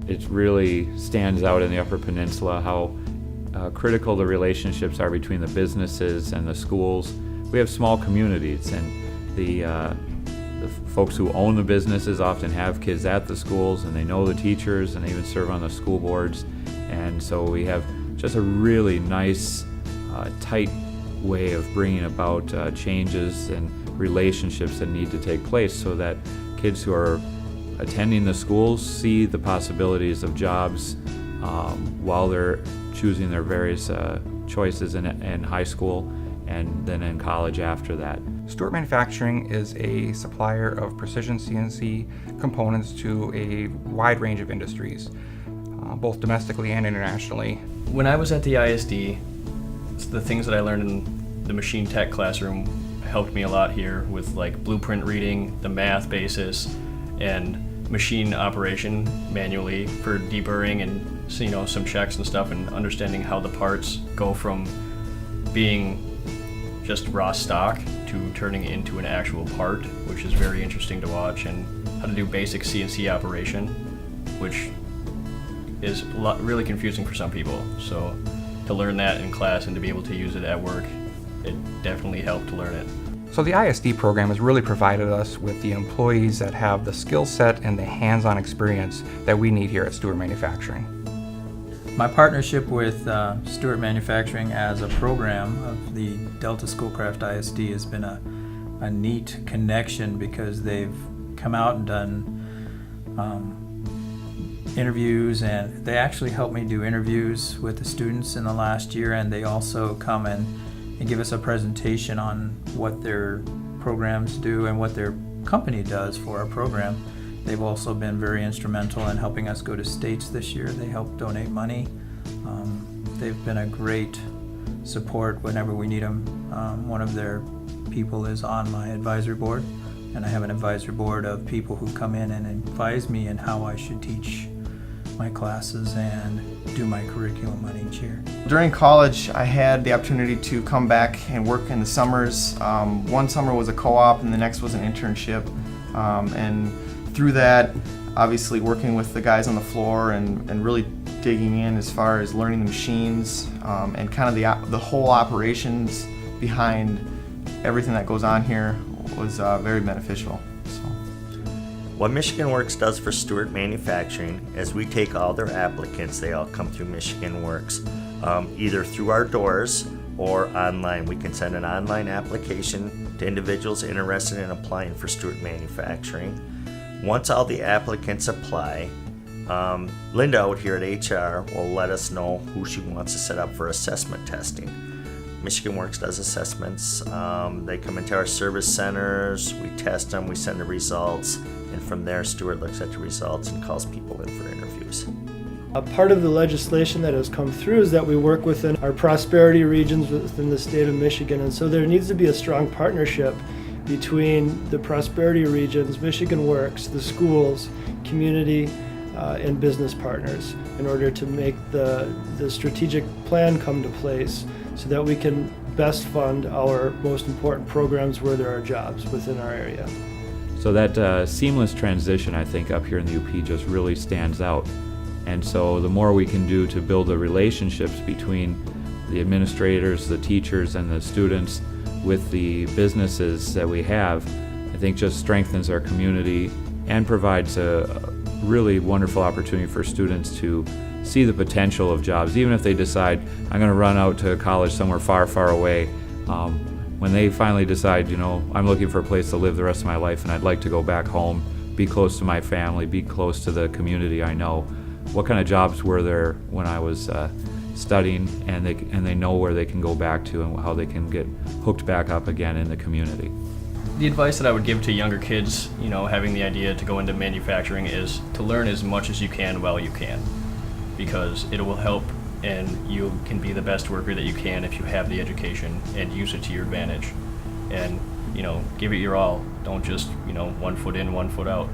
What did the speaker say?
it really stands out in the Upper Peninsula how critical the relationships are between the businesses and the schools. We have small communities, and the folks who own the businesses often have kids at the schools, and they know the teachers, and they even serve on the school boards. And so we have just a really nice, tight way of bringing about changes and relationships that need to take place so that kids who are attending the schools see the possibilities of jobs while they're choosing their various choices in high school and then in college after that. Stewart Manufacturing is a supplier of precision CNC components to a wide range of industries, both domestically and internationally. When I was at the ISD, the things that I learned in the machine tech classroom helped me a lot here with like blueprint reading, the math basis, and machine operation manually for deburring and some checks and stuff, and understanding how the parts go from being just raw stock to turning it into an actual part, which is very interesting to watch, and how to do basic CNC operation, which is really confusing for some people. So to learn that in class and to be able to use it at work, it definitely helped to learn it. So the ISD program has really provided us with the employees that have the skill set and the hands-on experience that we need here at Stewart Manufacturing. My partnership with Stewart Manufacturing as a program of the Delta Schoolcraft ISD has been a neat connection, because they've come out and done interviews, and they actually helped me do interviews with the students in the last year, and they also come and give us a presentation on what their programs do and what their company does for our program. They've also been very instrumental in helping us go to states this year. They helped donate money. They've been a great support whenever we need them. One of their people is on my advisory board, and I have an advisory board of people who come in and advise me in how I should teach my classes and do my curriculum on each year. During college, I had the opportunity to come back and work in the summers. One summer was a co-op and the next was an internship. And through that, obviously working with the guys on the floor and really digging in as far as learning the machines and kind of the whole operations behind everything that goes on here was very beneficial. What Michigan Works does for Stewart Manufacturing is we take all their applicants, they all come through Michigan Works, either through our doors or online. We can send an online application to individuals interested in applying for Stewart Manufacturing. Once all the applicants apply, Linda out here at HR will let us know who she wants to set up for assessment testing. Michigan Works does assessments. They come into our service centers, we test them, we send the results, and from there Stewart looks at the results and calls people in for interviews. A part of the legislation that has come through is that we work within our prosperity regions within the state of Michigan, and so there needs to be a strong partnership between the prosperity regions, Michigan Works, the schools, community, and business partners in order to make the strategic plan come to place so that we can best fund our most important programs where there are jobs within our area. So that seamless transition, I think, up here in the UP just really stands out. And so the more we can do to build the relationships between the administrators, the teachers, and the students with the businesses that we have, I think just strengthens our community and provides a really wonderful opportunity for students to see the potential of jobs, even if they decide, I'm going to run out to college somewhere far, far away. When they finally decide, I'm looking for a place to live the rest of my life and I'd like to go back home, be close to my family, be close to the community I know. What kind of jobs were there when I was studying, and they know where they can go back to and how they can get hooked back up again in the community. The advice that I would give to younger kids, having the idea to go into manufacturing, is to learn as much as you can while you can, because it will help and you can be the best worker that you can if you have the education and use it to your advantage. And give it your all. Don't just 1 foot in, 1 foot out.